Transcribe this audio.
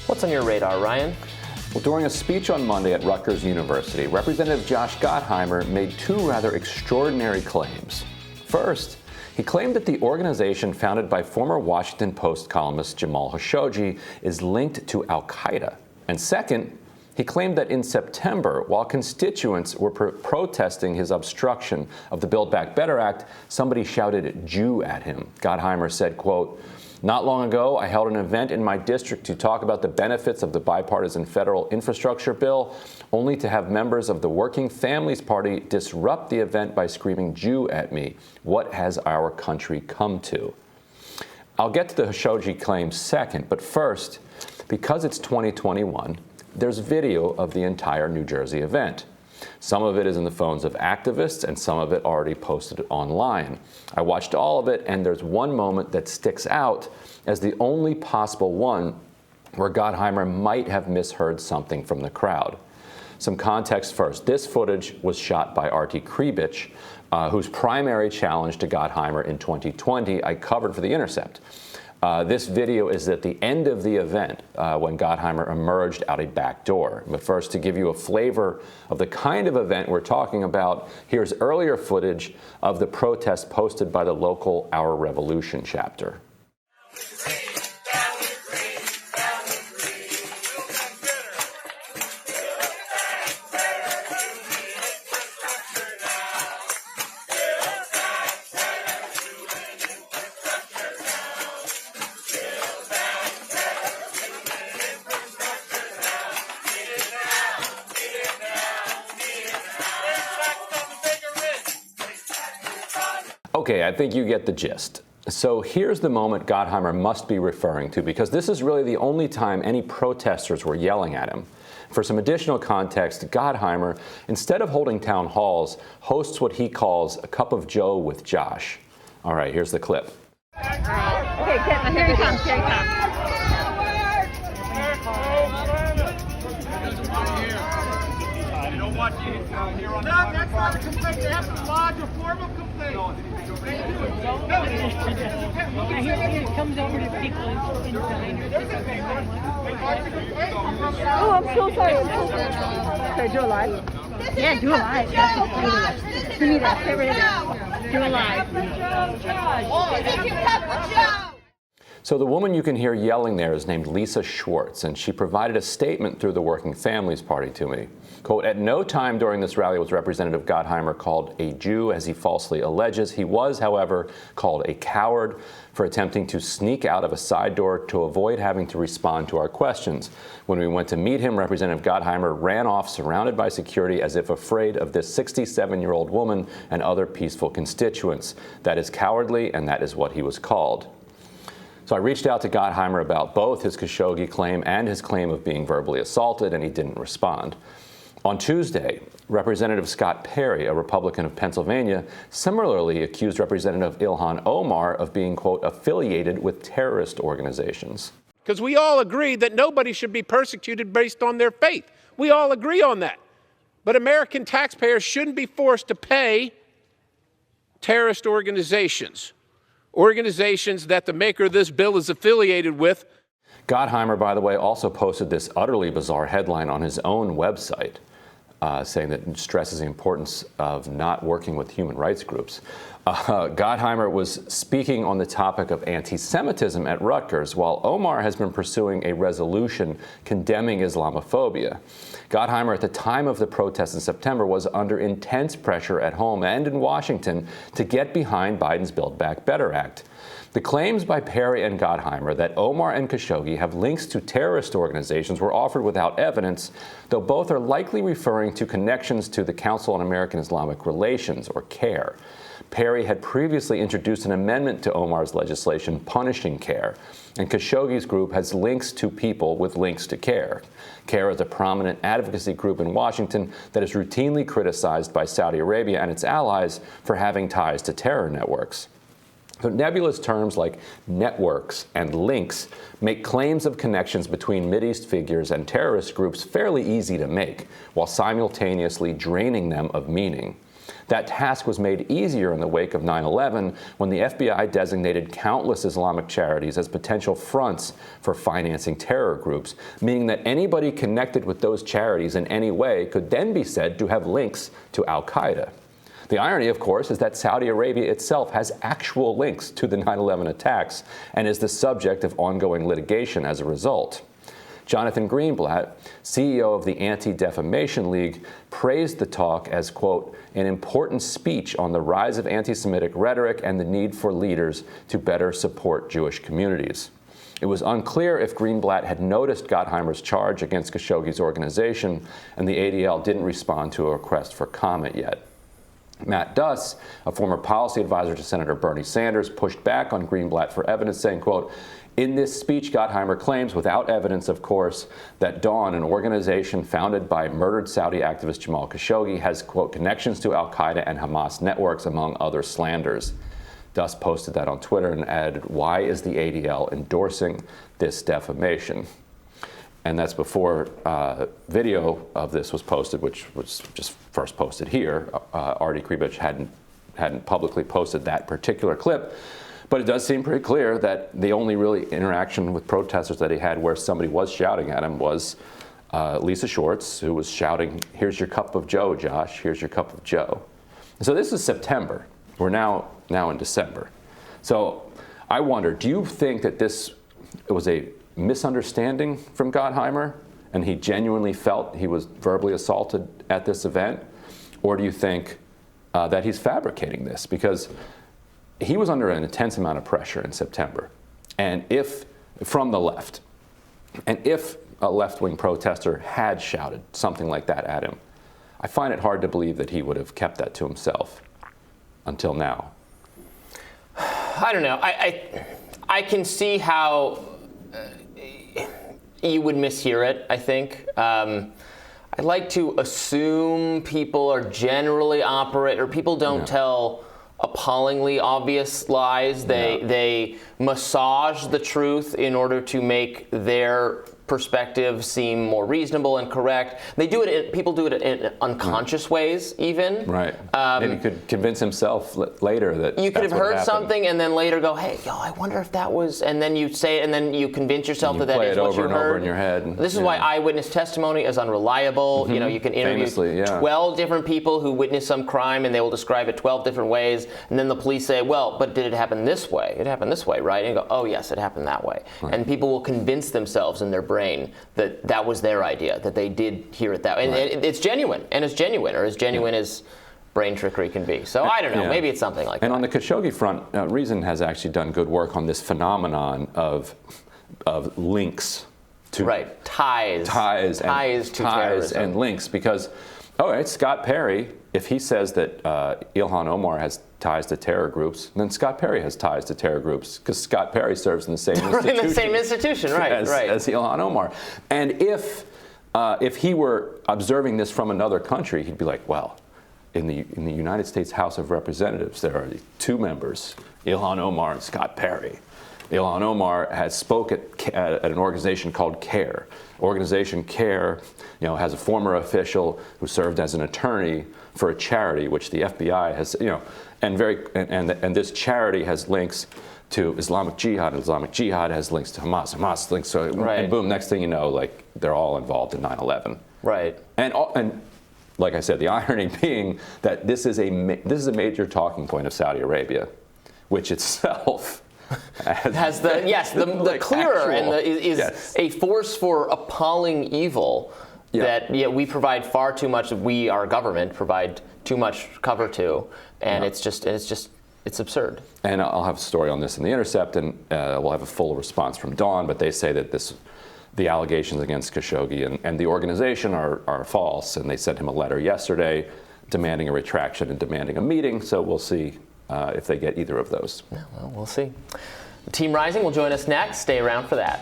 What's on your radar, Ryan? Well, during a speech on Monday at Rutgers University, Representative Josh Gottheimer made two rather extraordinary claims. First, he claimed that the organization founded by former Washington Post columnist Jamal Khashoggi is linked to al-Qaeda. And second, he claimed that in September, while constituents were protesting his obstruction of the Build Back Better Act, somebody shouted Jew at him. Gottheimer said, quote, "Not long ago, I held an event in my district to talk about the benefits of the bipartisan federal infrastructure bill, only to have members of the Working Families Party disrupt the event by screaming Jew at me. What has our country come to?" I'll get to the Khashoggi claim second, but first, because it's 2021, there's video of the entire New Jersey event. Some of it is in the phones of activists, and some of it already posted online. I watched all of it, and there's one moment that sticks out as the only possible one where Gottheimer might have misheard something from the crowd. Some context first. This footage was shot by Artie Kribich, whose primary challenge to Gottheimer in 2020 I covered for The Intercept. This video is at the end of the event when Gottheimer emerged out a back door. But first, to give you a flavor of the kind of event we're talking about, here's earlier footage of the protest posted by the local Our Revolution chapter. Okay, I think you get the gist. So here's the moment Gottheimer must be referring to, because this is really the only time any protesters were yelling at him. For some additional context, Gottheimer, instead of holding town halls, hosts what he calls a cup of joe with Josh. All right, here's the clip. Okay, here he comes, here he comes. That's not a complaint. They have to lodge a formal complaint. He comes over to people in diners. Oh, I'm so sorry. Okay, do a live. Yeah, do a live. Give me that. Get rid of that. Do a live. So the woman you can hear yelling there is named Lisa Schwartz, and she provided a statement through the Working Families Party to me. Quote, "At no time during this rally was Representative Gottheimer called a Jew, as he falsely alleges. He was, however, called a coward for attempting to sneak out of a side door to avoid having to respond to our questions. When we went to meet him, Representative Gottheimer ran off surrounded by security as if afraid of this 67-year-old woman and other peaceful constituents. That is cowardly, and that is what he was called." So I reached out to Gottheimer about both his Khashoggi claim and his claim of being verbally assaulted, and he didn't respond. On Tuesday, Representative Scott Perry, a Republican of Pennsylvania, similarly accused Representative Ilhan Omar of being, quote, affiliated with terrorist organizations. Because we all agree that nobody should be persecuted based on their faith. We all agree on that. But American taxpayers shouldn't be forced to pay terrorist organizations that the maker of this bill is affiliated with. Gottheimer, by the way, also posted this utterly bizarre headline on his own website, saying that it stresses the importance of not working with human rights groups. Gottheimer was speaking on the topic of anti-Semitism at Rutgers, while Omar has been pursuing a resolution condemning Islamophobia. Gottheimer, at the time of the protests in September, was under intense pressure at home and in Washington to get behind Biden's Build Back Better Act. The claims by Perry and Gottheimer that Omar and Khashoggi have links to terrorist organizations were offered without evidence, though both are likely referring to connections to the Council on American Islamic Relations, or CAIR. Perry had previously introduced an amendment to Omar's legislation punishing CAIR, and Khashoggi's group has links to people with links to CAIR. CAIR is a prominent advocacy group in Washington that is routinely criticized by Saudi Arabia and its allies for having ties to terror networks. So nebulous terms like networks and links make claims of connections between Mideast figures and terrorist groups fairly easy to make, while simultaneously draining them of meaning. That task was made easier in the wake of 9/11 when the FBI designated countless Islamic charities as potential fronts for financing terror groups, meaning that anybody connected with those charities in any way could then be said to have links to al-Qaeda. The irony, of course, is that Saudi Arabia itself has actual links to the 9/11 attacks and is the subject of ongoing litigation as a result. Jonathan Greenblatt, CEO of the Anti-Defamation League, praised the talk as, quote, an important speech on the rise of anti-Semitic rhetoric and the need for leaders to better support Jewish communities. It was unclear if Greenblatt had noticed Gottheimer's charge against Khashoggi's organization, and the ADL didn't respond to a request for comment yet. Matt Duss, a former policy advisor to Senator Bernie Sanders, pushed back on Greenblatt for evidence, saying, quote, in this speech, Gottheimer claims, without evidence, of course, that Dawn, an organization founded by murdered Saudi activist Jamal Khashoggi, has, quote, connections to al-Qaeda and Hamas networks, among other slanders. Duss posted that on Twitter and added, why is the ADL endorsing this defamation? And that's before video of this was posted, which was just first posted here. Artie Kribich hadn't publicly posted that particular clip. But it does seem pretty clear that the only really interaction with protesters that he had where somebody was shouting at him was Lisa Schwartz, who was shouting, here's your cup of Joe, Josh, here's your cup of Joe. So this is September. We're now in December. So I wonder, do you think that this was a misunderstanding from Gottheimer and he genuinely felt he was verbally assaulted at this event? Or do you think that he's fabricating this? Because he was under an intense amount of pressure in September, and from the left, and if a left-wing protester had shouted something like that at him, I find it hard to believe that he would have kept that to himself until now. I don't know. I can see how you would mishear it, I think. I like to assume people are generally operate, or people don't tell appallingly obvious lies. They massage the truth in order to make their perspective seem more reasonable and correct. They do it. People do it in unconscious ways, even. Right. Maybe he could convince himself later that you could have heard happened. Something, and then later go, "Hey, I wonder if that was." And then you say it, and then you convince yourself that is what you heard. Play it over and over in your head. This is why eyewitness testimony is unreliable. Mm-hmm. You can interview Famously, 12 different people who witnessed some crime, and they will describe it 12 different ways. And then the police say, "Well, but did it happen this way? It happened this way, right?" And you go, "Oh, yes, it happened that way." Right. And people will convince themselves in their brain that was their idea, that they did hear it that way. And it's genuine, and it's genuine, or as genuine as brain trickery can be. So I don't know, maybe it's something like that. And on the Khashoggi front, Reason has actually done good work on this phenomenon of links to ties and links, because Scott Perry, if he says that Ilhan Omar has ties to terror groups, then Scott Perry has ties to terror groups, because Scott Perry serves in the same institution. In the same institution, as Ilhan Omar. And if he were observing this from another country, he'd be like, well, in the United States House of Representatives, there are two members, Ilhan Omar and Scott Perry. Ilhan Omar has spoke at an organization called CARE. Organization CARE, has a former official who served as an attorney for a charity, which the FBI has, and this charity has links to Islamic Jihad, and Islamic Jihad has links to Hamas. Hamas links to, and boom, next thing you know, they're all involved in 9/11. Right. And like I said, the irony being that this is a major talking point of Saudi Arabia, which itself has the clearer actual, and is a force for appalling evil that we provide far too much. We, our government, provide too much cover to, and it's absurd. And I'll have a story on this in The Intercept, and we'll have a full response from Dawn. But they say that the allegations against Khashoggi and the organization are false, and they sent him a letter yesterday demanding a retraction and demanding a meeting. So we'll see if they get either of those. Yeah, well, we'll see. Team Rising will join us next. Stay around for that.